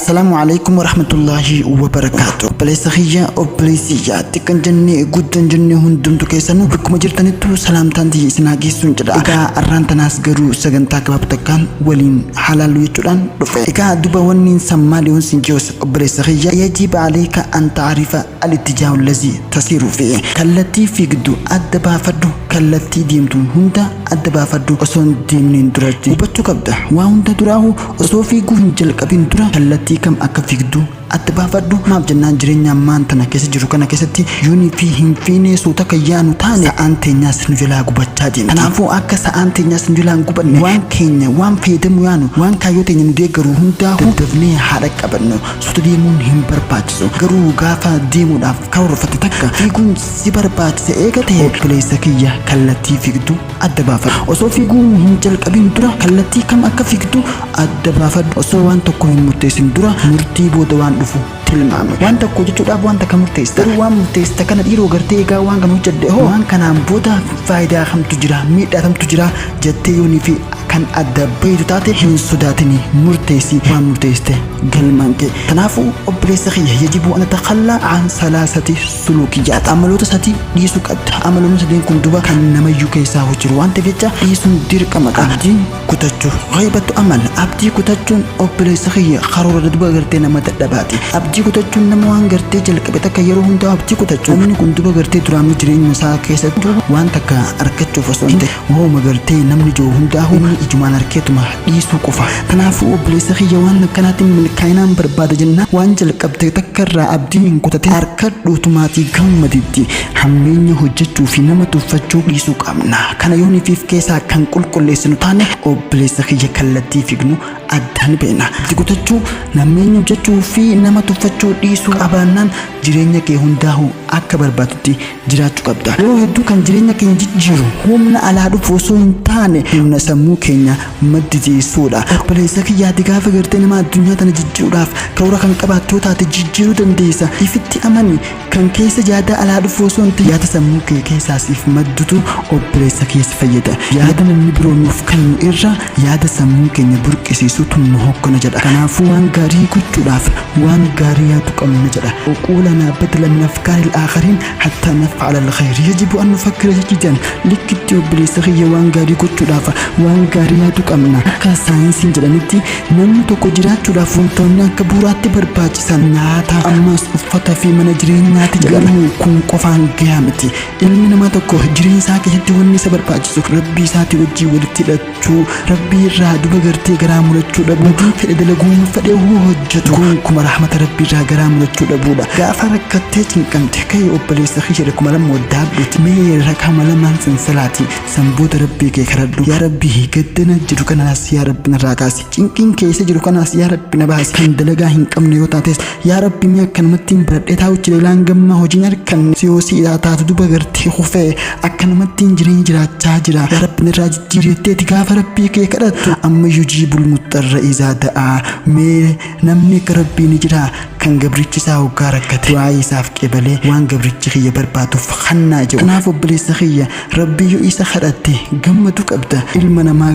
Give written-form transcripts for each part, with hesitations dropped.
السلام عليكم ورحمة الله وبركاته. بليسخية أو بليسية تكن جنة جودن جنة هندم تكيسانو بكم جرتني تو سلام تانتي سناجي سنجدا. إذا أران تناس جرو سجن تاكباب تكان ولين حلال يجران رفع. إذا دوبا ونين سماليون سنجوس بليسخية يجب عليك أن تعرف الاتجاه الذي تسير فيه. كالتي في جدو أدبا فدو كالتي ديمتون هندا أدبا فدو أصون ديمنين درجي وبتشكبده وهندا دراه أصوفي جوهنجل كابين درا كالتي كم أكفيكدو أتبا فدو ما بجنان جرينيا مان تنا كيس جرو كنا كيستي يوني فيهم فيني سوتا كيانو تاني سأنتي ناس نجلا غبتشاجين أنا فو أكا سأنتي ناس نجلا غبتني وان كينيا وان فيدم يانو وان كايوتي ندي غرو هندا تدفني حرك أبنو سوتا ديمون هم برباتسو غرو غافا ديمون أف كور فتتكا فيكون سيبر باتس إيغتي بليسكية كالتي فيكدو أتبا فدو أصو فيكون هنجل كابين درا كالتي كم أكا فيكدو أتبا فدو أصو وان تكوين متسين درا مرتي بودوان dhufu tilmaame wanta ko jechuudha wanta kam murteessa waan murteessa kana dhiiroo gartee egaa waan kam hojjedhe hoo waan kanaan booda faayidaa kamtu jira miidhaa kamtu jira jettee yoonii fi kan adda bayitu taate hin sodaatini murteessi waan murteessite galmanke tanaafuu obboleessa kiyya yajibu an takhalla an salasati sulukiyyaat amaloota sadi dhiisuu qabda amaloonni sadeen kun duba kan namayyuu keessaa hojjiru waan ta'eef jecha dhiisuun dirqama abdii kutachuu ghaybatu amal abdii kutachuun obboleessa kiyya karoora duba gartee nama dadhabaati abdii kutachuun nama waan gartee jalqabe takka yeroo hundaa abdii kutachuun namni kun duba gartee duraanuu jireenya isaa keessatti waan takka argachuuf osoo hin ta'e wooma gartee namni joo hundaa ijumaan harkeetuma dhiisuu qofa kanaafuu obboleessa kiyya waan akkanaatiin milkaa'inaan barbaada jenna waan jalqabte takkarraa abdii hin kutate harkadhuutumaatii gammaditti hammeenya hojjechuu fi nama tuffachuu dhiisuu qabna kana yooniif keessaa kan qulqulleessinu taane obboleessa kiyya kallattii fignu addaan beena abdii kutachuu nammeenya hojjechuu fi nama tuffachuu dhiisuu qabaannaan jireenya kee hundaa'u akka barbaadutti jiraachuu qabda yeroo hedduu kan jireenya keenya jijjiiru humna alaa dhufu osoo hin taane humna sammuu keenya maddisiisuudha obboleessa kiyyaati gaafa gartee nama addunyaa tana jijjiiruudhaaf karoora kan qabaattu taate jijjiiruu dandeessa ifitti amani kan keessa yaada alaa dhufu osoo hin taane yaada sammuu kee keessaa siif maddutu obboleessa keessa fayyada yaada namni biroo nuuf kennu irra yaada sammuu keenya burqisiisutu nu hoggana jedha kanaafuu waan gaarii gochuudhaaf وان غاريات قمنا جدا وقولنا بدل من أفكار الآخرين حتى نفعل الخير يجب أن نفكر جدا لكتيو بليسخية وان غاري كتو دافا وان غاريات قمنا كساينسين جدا نتي نمتو كجرات جدافون تونا كبورات برباجسان ناتا أماس أفتا في منجرين ناتي جدا كون قفان قيامتي علمنا ما تكو جرين ساكي هدي وني سبرباجسو ربي ساتي وجي ولتي لتو ربي رادو بغرتي غرامو لتو دبودي فإدلقون فديه هجتو كما رحمة ربي جاغرام لتشو دبودا غافر كتيتين كنت كي أبليس خير كما لم وداب بتمي ركام لما سنسلاتي سنبود ربي كي خردو يا ربي قدنا جدو كناس يا ربي نراكاسي كين كيس جدو كناس يا ربي نباس كن دلقا هنكم نيوتاتيس يا ربي ميا كان متين برد إتاو جلالان قمّا هو جنر كان سيوسي إذا تاتو دوبا غرتي خفي أكن متين جرين جرا تاجرا يا ربي نراج جيريتي غافر ربي كي خردو أما يجيب المضطر إذا دعا مي نمني كربي نجرا kan gabrichi isaa hoggaa rakkate waa'ee isaaf qeebalee waan gabrichi kiyya barbaatuuf hannaa jedhu kanaaf obboleessa kiyya rabbiyyuu isa kadhatte gammadu qabda ilma namaa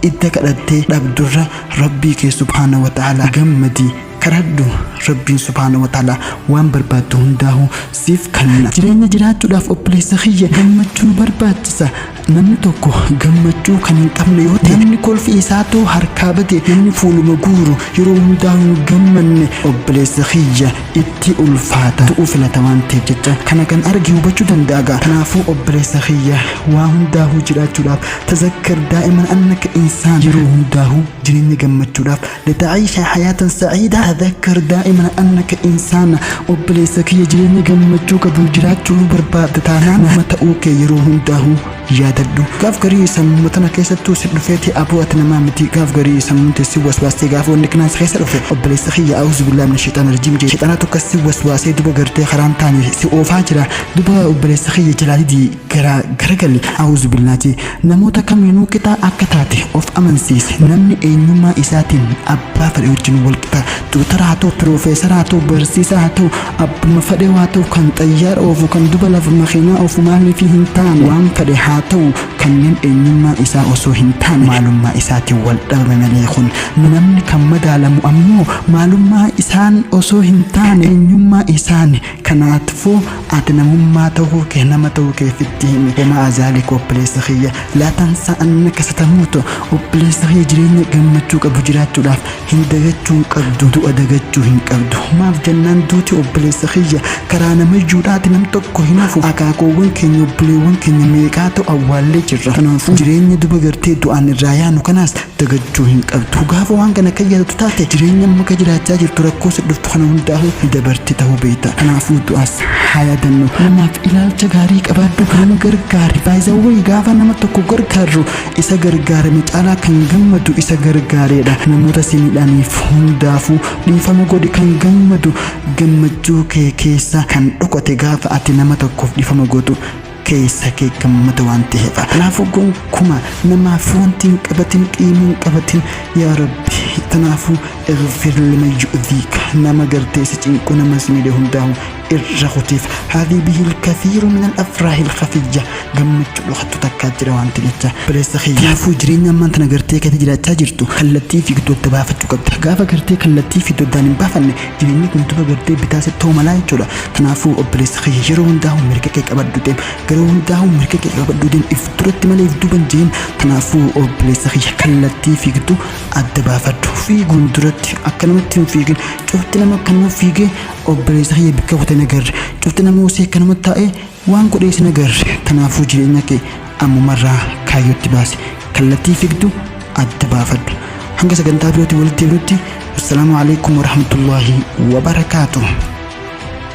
idda kadhattee dhabdurra rabbii kee subhaanahu wa ta'ala gammadi karaddu rabbiin subhaanahu wa ta'ala waan barbaaddu hundaahu siif kenna jireenya jiraachuudhaaf obboleessa kiyya gammachuu barbaachisa namni tokko gammachuu kan hin qabne yoo ta'e namni kolfi isaatu harkaa bade namni fuuluma guuru yeroo hundaa hin gammanne obboleessa kiyya itti ulfaata tu'uu filata waan ta'eef jecha kana kan argi hubachuu danda'a kanaafuu obboleessa kiyya waa hundaahuu jiraachuudhaaf tazakkar daa'iman annaka insaan yeroo hundaahuu jireenya gammachuudhaaf lita'iisha hayaatan sa'iida tazakkar daa'iman annaka insaan obboleessa kiyya jireenya gammachuu qabu jiraachuu barbaadda taanaan nama ta'uu kee yeroo hundaahuu yaadadhu gaaf garii sammuu tana keessattuu si dhufeeti abuu ati namaa miti gaaf garii sammuu si waswaasee gaaf wanni kanaas keessa dhufe obboleessa kiyya a'uuzu billaahi mina shayxaani rajiim jee shayxaana tokko si waswaasee duba gartee karaan taane si oofaa jira duba obboleessa kiyya jalaalidii garagalli a'uuzu billaahi namoota kamiinuu qixaa akka taate of amansiise namni eenyummaa isaatiin abbaa fedhe wajjin wal qixa tuutara haa ta'u piroofeesara haa ta'u barsiisaa haa ta'u abbuma fedhe haa ta'u kan xayyaara oofu kan duba lafa makiinaa oofu maaliif hin taane waan fedhe haa haa ta'u kanneen eenyummaa isaa osoo hin taane maalummaa isaatiin wal dhabame malee kun namni kan madaalamu ammoo maalummaa isaan osoo hin taane eenyummaa isaan kanaafuu ati namummaa ta'uu kee nama ta'uu kee fitti himi وما ذلك obboleessa kiyya laa tansa annaka satamuutu obboleessa kiyya jireenya gammachuu qabu jiraachuudhaaf hin dagachuu qabdu du'a dagachuu hin qabdu maaf jennaan duuti obboleessa kiyya karaa namayyuudhaati nam tokko hin hafu akaakoowwan keenya obboleewwan keenya meeqaa ta'u awwaallee jirra kanaafuu jireenya duba gartee du'aan irraa yaanu kanaas dagachuu hin qabdu gaafa waan kana kayyadatu taate jireenya maka jiraachaa jirtu rakkoo si dhuftu kana hundaa'u dabarti ta'uu beekta kanaafuu du'as haa yaadannu namaaf ilaalcha gaarii qabaadhu nama gargaari baay'isawwan gaafa nama tokko gargaaru isa gargaarame caalaa kan gammadu isa gargaareedha namoota si miidhaniif hundaafuu dhiifama godhi kan gammadu gammachuu kee keessa kan dhokate gaafa ati nama tokkoof dhiifama godhu keessa kee gammada waan ta'eef kanaafuu gonkumaa namaaf wanti hin qabatin qiimii hin qabatin yaa rabbi kanaafuu اغفر لمن يؤذيك نما قرتيس تنكو نما سميده هنداو الرغتيف هذه به الكثير من الأفراح الخفية قمت لغتو تكاتر وان تلتا بلس خي يافو جرين نما انتنا قرتيك تجرى تاجرتو خلتي في قدو التبافتو قبت قافا قرتيك خلتي في دودان بافن جرينيك نتوبا قرتي بتاسي تو ملاي جولا تنافو بلس خي يرو هنداو مركك أبدو ديم قرو هنداو مركك أبدو ديم افترت ملا يفدو بنجين تنافو بلس خي خلتي في قدو التبافتو في قندرت akkanumatti hin fiigin cufti nama akkanuma fiigee obboleessa kiyya bikka kute nagarre cufti nama osoo akkanuma taa'ee waan godhees nagarre kanaafuu jireenya kee ammumarraa kaayyootti baasi kallattii fiigdu adda baafadhu hanga sagantaa birootti walitti deebinutti assalaamu alaikum warahmatullaahi wabarakaatuh